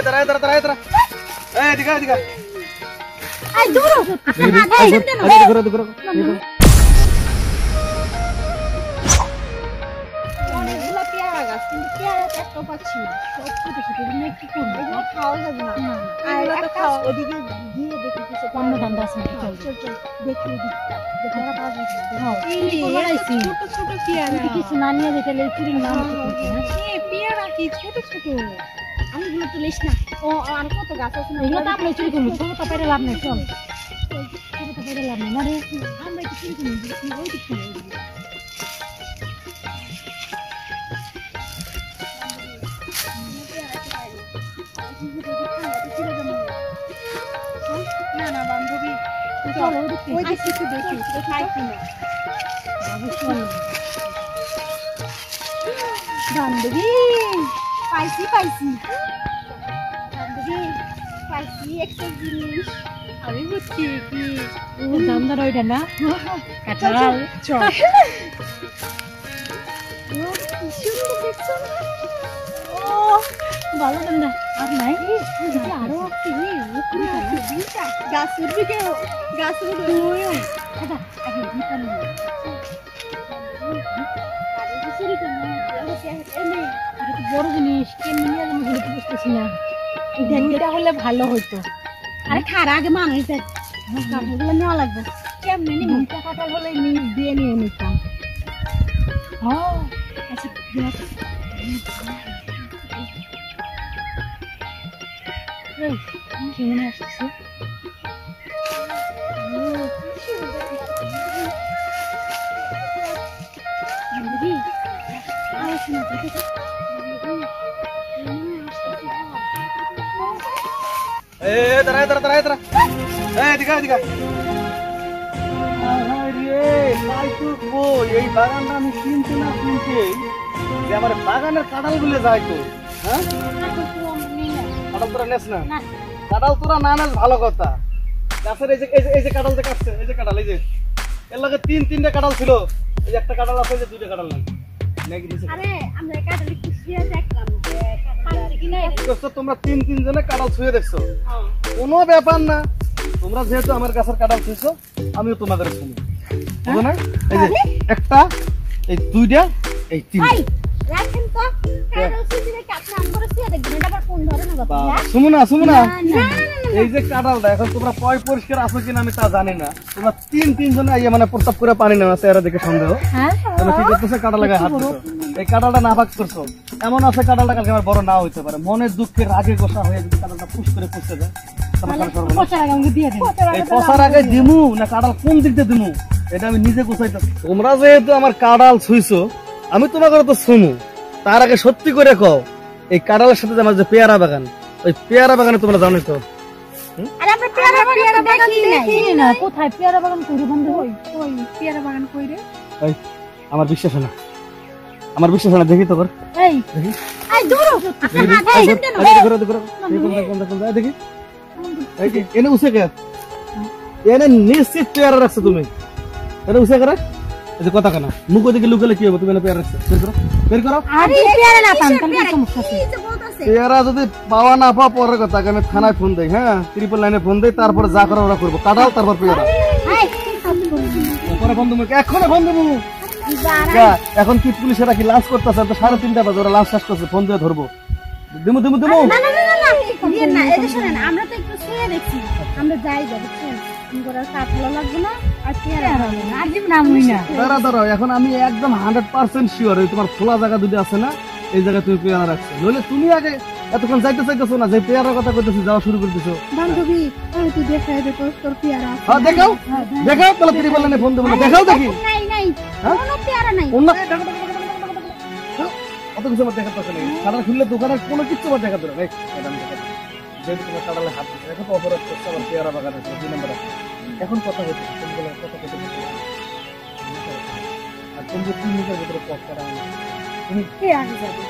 দাঁড়া দাঁড়া দাঁড়া দাঁড়া দিঘা দিঘা আমগুলো তুলিস না ও আর কত গাছ আছে না এগুলো তো আমরা চুরি করব ছোট তো পেরে লাভ নাই চল ছোট তো পেরে লাভ নাই মানে আমরা কি চুরি করব ওই দিক থেকে না না বান্ধবী চল ওই দিক থেকে দেখি খাই কিনা বান্ধবী পাইছি পাইছি বান্ধবী পাইছি একটা জিনিস আমি বুঝছি কি দামদার ওইটা না কাঁঠাল চল ভালো না আর নাই আরো আছে গাছ উঠবি কেউ গাছ উঠবে বড় জিনিস কেমনি বুঝতেছি না এটা হলে ভালো হইতো আরে খার আগে মানুষ কাঁঠালগুলো নেওয়া লাগবে কেমনি মিঠা কাঁঠাল হলে নিজ দিয়ে নিয়ে নিতাম আচ্ছা কেমন আসছে দাঁড়া দাঁড়া দাঁড়া দাঁড়া দিঘা দিঘা এই বাগানটা আমি চিনতে না চিনতে যে আমার বাগানের কাঁঠাল গুলো যায় তো হ্যাঁ কাঁঠাল তোরা নেস না কাঁঠাল তোরা না নেস ভালো কথা গাছের এই যে কাঁঠাল যে কাটছে এই যে কাঁঠাল এই যে এর লগে তিনটা কাঁঠাল ছিল এই যে একটা কাঁঠাল আছে যে দুইটা কাঁঠাল নাই তোমরা তিন জনে কাঁঠাল ছুঁয়ে দেখছো কোনো ব্যাপার না তোমরা যেহেতু আমার গাছের কাঁঠাল ছুঁয়েছো আমিও তোমাদের শুনি বুঝো না এই যে একটা এই দুইটা এই তিনটা সুমনা এই যে কাঁঠালটা এখন তোমরা পরিষ্কার আছো কিনা আমি তা জানি না তোমরা তিন জনে মানে প্রস্তাব করে পানি নেওয়া চেহারা দেখে সন্দেহ তুমি কি করতেছো কাঁঠাল লাগায় হাত দিচ্ছ এই কাঁঠালটা না ভাগ করছো এমন আছে কাঁঠালটা কালকে আমার বড় নাও হইতে পারে মনের দুঃখে রাগে গোসা হয়ে যদি কাঁঠালটা পুশ করে পুষতে যায় এই পচার আগে দিমু না কাঁঠাল কোন দিক দিয়ে দিমু এটা আমি নিজে গুছাইতে তোমরা যেহেতু আমার কাঁঠাল ছুঁইছো আমি তোমাকে তো শুনু তার আগে সত্যি করে কও এই কাঁঠালের সাথে আমার যে পেয়ারা বাগান ওই পেয়ারা বাগানে তোমরা জানো তো আমার বিশ্বাস না আমার বিশ্বাস না দেখি তো দেখি এনে উসে কে এনে নিশ্চিত পেয়ারা রাখছো তুমি এনে উসে করে কথা কেনা মুখ দিকে লুকালে কি হবে তুমি পেয়ারা রাখছো বের করো পেয়ারা যদি পাওয়া না পাওয়া পরের কথা আমি থানায় ফোন দেই হ্যাঁ 999 ফোন দেই তারপরে যা করা ওরা করবো কাঁঠাল তারপর পেয়ারা ফোন দেবো এখনো ফোন দেবো এখন কি পুলিশেরা কি লাঞ্চ করতেছে 3:30 বাজে ওরা লাঞ্চ শেষ করছে ফোন দিয়ে ধরবো দিমু আমরা তো একটু শুয়ে দেখছি আমরা যাই এখন আমি একদম 100% শিওর তোমার খোলা জায়গা দুটো আছে না এই জায়গায় তুমি পেয়ারা রাখছো নইলে তুমি আগে এতক্ষণ যাইতে চাইতেছো না যে পেয়ারার কথা কইতেছি যাওয়া শুরু করতেছো বান্ধবী তুই দেখাই দে তোর পেয়ারা হ্যাঁ দেখাও তাহলে তুমি বললেন ফোন দেবো দেখাও দেখি নাই কোনো পেয়ারা নাই অত কিছু আমার দেখাতে নেই কাঁঠাল খুললে দোকানের কোনো কিছু আমার দেখাতে নেই যেহেতু তোমার কাঁঠালে হাত দিচ্ছে এখন তো অপরাধ করছে আমার পেয়ারা বাগানে 2 নম্বর আছে এখন কথা হচ্ছে কথা কত আর তুমি 3 মিনিটের ভিতরে পথ করা তুমি কে আগে যাবে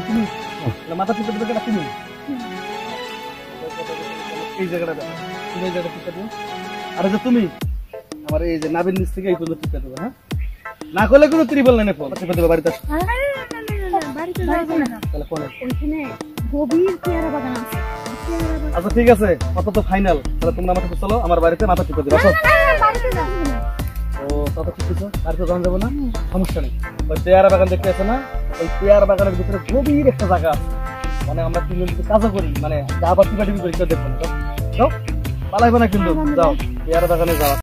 তুমি মাথা পিছনে দেবে না তুমি এই জায়গাটা দেখো তুমি এই জায়গাটা পিছনে দিও আর যে তুমি আমার এই যে নাভির নিচ থেকে এই পর্যন্ত পিছনে দেবে হ্যাঁ না করলে কোনো ত্রিবল লাইনে ফোন পিছনে দেবে বাড়িতে তাহলে কোনে? ওইখানে গভীর পেয়ারা বাগান আছে। আচ্ছা ঠিক আছে, কত তো ফাইনাল। তাহলে তোমরা আমার সাথে চলো, আমার বাড়িতে মাথা ঠিক করে দিবা। আসো। বাড়িতে যাবো না। ও কত ঠিক আছে, বাড়িতে যাওয়া যাবে না, সমস্যা নেই। ওই পেয়ারা বাগান দেখতে আছে না, ওই পেয়ারা বাগানের ভিতরে গভীর একটা জায়গা আছে, মানে আমরা তিনজন যদি কাজও করি, মানে যা আবার টিপা টিপি করি কেউ দেখবো না। যাও পালাইবো না কিন্তু, যাও পেয়ারা বাগানে যাওয়া।